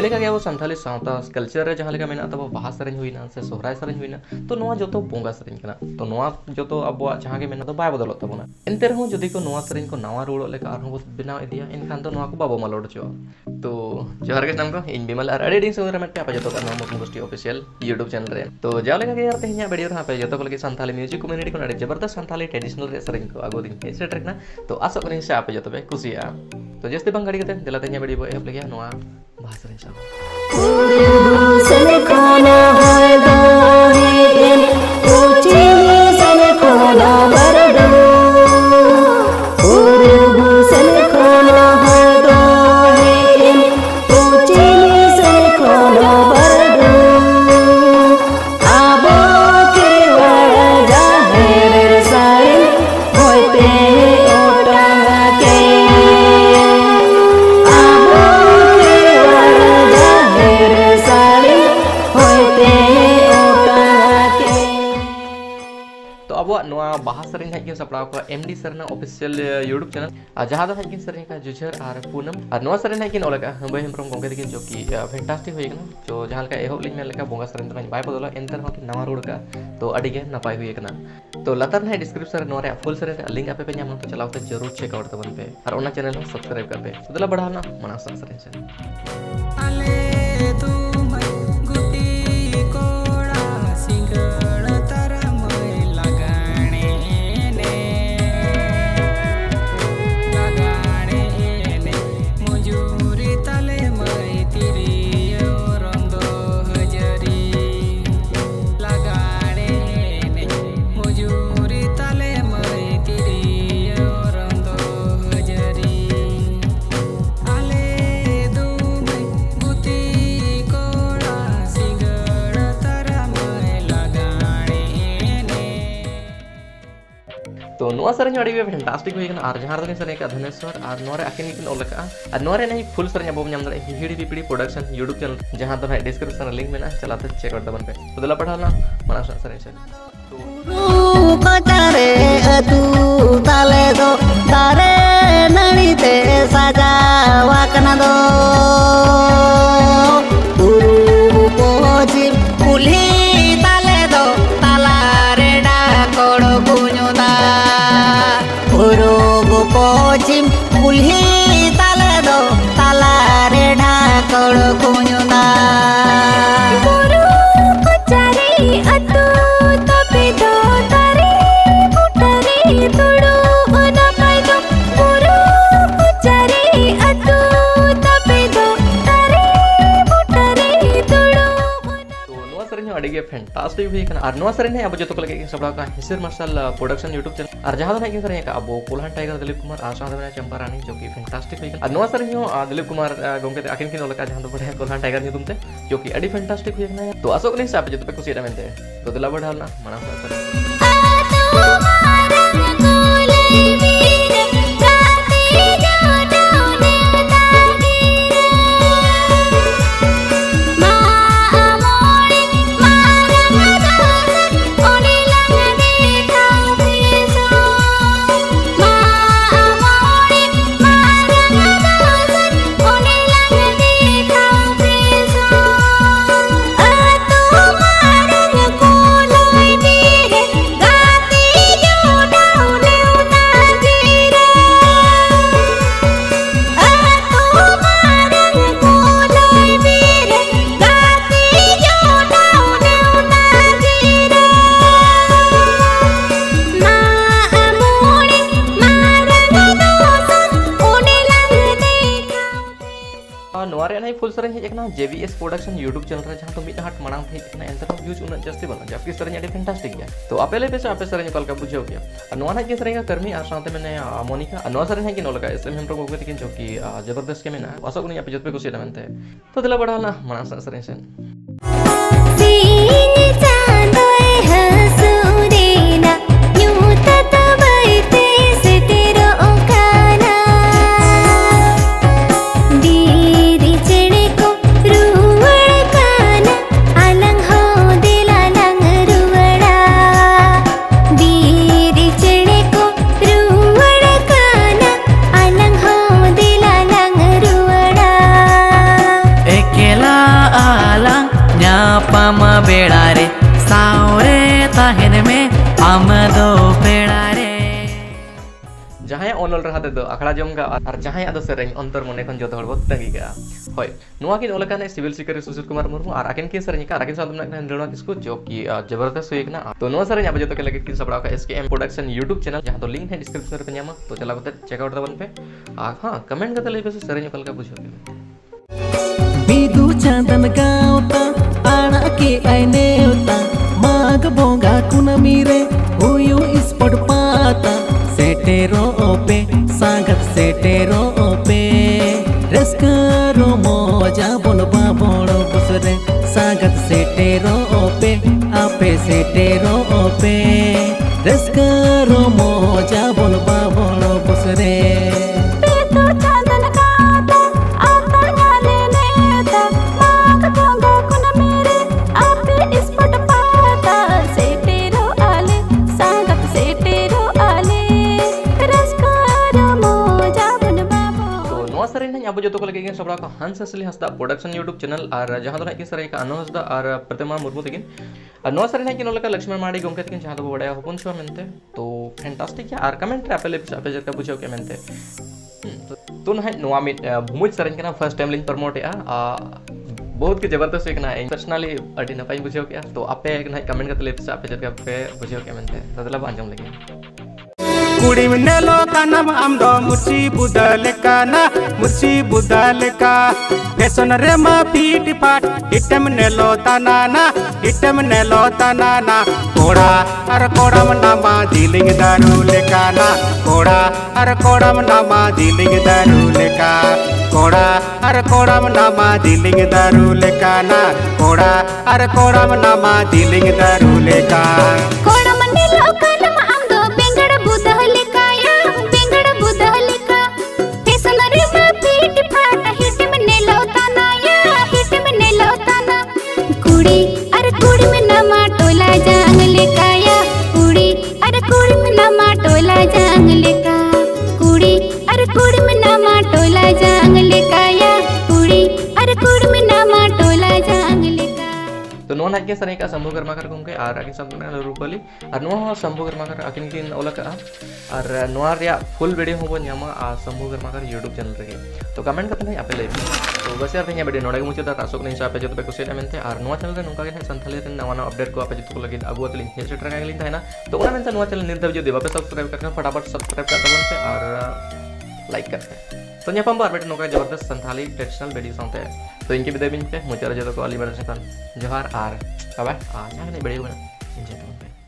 जेलेका के वो संथाली सावता कल्चर रे जहां लेका मेना तब बाहा सरें हुईना से सोहराय सरें हुईना तो नोआ जतो बोंगा सरें कना तो नोआ जतो अबवा जहां के मेना तो बाय बदलत तबना एनते रहूं जदि को नोआ सरें को नावा रुड़ो लेका आरो बनाव इदिया इनखान तो नोआ को बाबो मलोड चो तो जोहार के नाम को इन बिमल आर एडिटिंग सोरे में पे जतो का नाम मुस्टी ऑफिशियल YouTube चैनल रे तो जाव लेका के यार तेह냐 वीडियो रा पे जतो बलके संथाली म्यूजिक कम्युनिटी को नडे जबरदस्त संथाली ट्रेडिशनल रे सरें को आगो दिन से ट्रैक ना तो आसो करिन से आप जतो पे कुसिया तो जस्ते बंग गाड़ी कते दिला तेह냐 वीडियो ए लगे नोआ भाषा रे साबो बाहा सरें हज सपड़ा को MD Sarna official YouTube channel जहां हज सरें का जुझर और पूनम और नवा सरें हज ओलका हंबे हेम्ब्रम गोंगे दिकिन जो कि फैंटास्टिक होइकना जो जहां लका एहोब लिन मेलका बोंगा सरें तनाई बाय बदला एंतर हो कि नवा रोड का तो अडी के नपाय होइकना तो लतार ना डिस्क्रिप्शन नोरे फुल सरें लिंक आपे पे ᱧᱟᱢ तो चलावते जरूर चेक आउट तबन पे और ओना चैनल को सब्सक्राइब कर पे उदला बढ़ाना मना सरें से आले तू गुटी कोड़ा सिंगड़ तारा तो नोआ सरें अड़ी फैंटास्टिक होइकना और जहां रे सरें का धनेश्वर और नोरे आकिन किन ओलका और नोरे नहीं फुल सरें अब नाम दरे हिहिड़ी पिपड़ी प्रोडक्शन यूट्यूब चैनल जहां तो है डिस्क्रिप्शन लिंक में ना चलाते चेक आउट दबन पे तो दला पढ़ाना मना सरें से तो कटारे अतु ताले दो दारे नणी ते सजावा कना दो गुरु पोजी पुली ताले दो ताला रे डाकोड़ो गुनुदा पोचिम पुल्ही ताले दो ताला रे ढाकड़ कुኙदा गुरु कुचारी अतु तपे दो तारे कुटरी तुड़ो ओना पाई दो गुरु कुचारी अतु तपे दो तारे कुटरी तुड़ो तो नोआ सरें अड़ी के फैंटास्टिक हुई कना और नोआ सरें अब जतो लगे के सबड़ा का Hisar martial production YouTube channel और जहां है सरें का अब कोल्हान टाइगर दिलीप कुमार आशा देना चंपा रानी जो कि फैंटास्टिक हुई और नोआ सरें दिलीप कुमार गोंके आकिन किन लका जहां तो बढ़िया कोल्हान टाइगर नितुम ते जो कि अड़ी फैंटास्टिक हुई ना तो आसो कनी साप जतो पे कुछ मेनते तो दिला बढ़ालना मना सरें फुल सरें हेजना JVS प्रोडक्शन यूट्यूब चैनल रे जहां तो मिट हाट मांग थे इतना एंतर व्यूज उन जस्ती बना जबकि सरें अड़ी फैंटास्टिक गया तो अपेले पे से आपे सरें कल का बुझो गया नोना के सरें का कर्मी आ साथे मैंने मोनिका नोआ सरें है कि नोलका इसमें हम को किन जो कि जबरदस्त के में ना आशा को नहीं आप जत पे कुछ लेमनते तो दिला बढ़ाना मना सरें से आमदो पेड़ारे जहाँ ऑनल रहा दो अखड़ा जमगा और जहाँ आदो सेरें अंतर मने खन जो हड़ तंगी का होय नुआ किन ओलकाने सिविल सिक्योरिटी सुशील कुमार मुर्मू और आकिन के सेरें का आकिन साथ में रेणुआ किसको जो कि जबरदस्त हुई ना तो नुआ सेरें अब जो के लगे किन सबड़ा का एसकेएम प्रोडक्शन यूट्यूब चैनल जहाँ तो लिंक है डिस्क्रिप्शन पे न्यामा तो चला को चेकआउट दबन पे हां कमेंट करते लेबे सेरें कल का बुझो बिदु चांदन गावता आना के आईने उता माग बोंगा कुनमीरे हुयु स्पॉट पाता सेटेरो पे सांगत सेटेरो पे रस्करो मोजा बोलबा बोलो बुसरे सांगत सेटेरो पे आपे सेटेरो पे रस्करो मोजा बोलबा बोलो बुसरे अब जो तो लगे सबड़ा का हंस असली हंसदा प्रोडक्शन यूट्यूब चैनल और जहां तो किन सरे का अनु हंसदा और प्रतिमा मुर्मू तकिन और नो सरे कि नोलका लक्ष्मण माड़ी गोमके तकिन जहां तो बड़ा हपुन छो मेनते तो फैंटास्टिक या और कमेंट रे अपले पे जर का पूछो के मेनते तो न नोआ में भूमुज सरे के ना फर्स्ट टाइम लिंक प्रमोट या बहुत के जबरदस्त एक ना पर्सनली अडी ना पाई बुझो के तो आपे एक ना कमेंट करते ले पे जर का पे बुझो के मेनते मतलब अंजम लगे कुड़ी में नेलो तानम आमदो मुर्ची बुदलेका ना मुर्ची बुदलेका फैशन रे मा पीट पाट इटम नेलो ताना इटम नेलो ताना कोड़ा अर कोड़ा नामा दिलिंग दारू लेका ना कोड़ा अर कोड़ा नामा दिलिंग दारू लेका कोड़ा अर कोड़ा नामा दिलिंग दारू लेका ना कोड़ा अर कोड़ा नामा दिलिंग दारू लेका कोड़ा मने लोकलम आमदो बेंगड़ बुदहलिका या बेंगड़ बुदहलिका फैशन रे मा पीट फाट हिट में नेलोताना या हिट में नेलोताना कुड़ी में नमा टोला जांग लेका या कुड़ी में नमा टोला जांग लेका कुड़ी में नमा टोला जांग लेका या कुड़ी में नमा टोला जांग लेका तो नोन आके सरे का शंभू कर्माकर घूम के और आगे सब में रूपली और नो शंभू कर्माकर आकिन किन ओलका और नोआ रिया फुल वीडियो होबो न्यामा आ शंभू कर्माकर यूट्यूब चैनल रे तो कमेंट करते नहीं आपे ले तो बस यार थे वीडियो नोडे मुझे दा रासोक नहीं चापे जो पे कुछ एमनते और नोआ चैनल रे नुका के संथाली रे नवा अपडेट को आपे जो लगे अगुआ लिंक हे सेटर का लिंक है ना तो उना में नोआ चैनल निर्धव जो देवा पे सब्सक्राइब करना फटाफट सब्सक्राइब कर दबन से और लाइक करते तो यहाँ पर बेटे नौका जबरदस्त संथाली ट्रेडिशनल वीडियो सामते तो इनके विदाई बिन पे मुझे जो तो अली बड़ा जोहार आर बाय आज नहीं वीडियो बना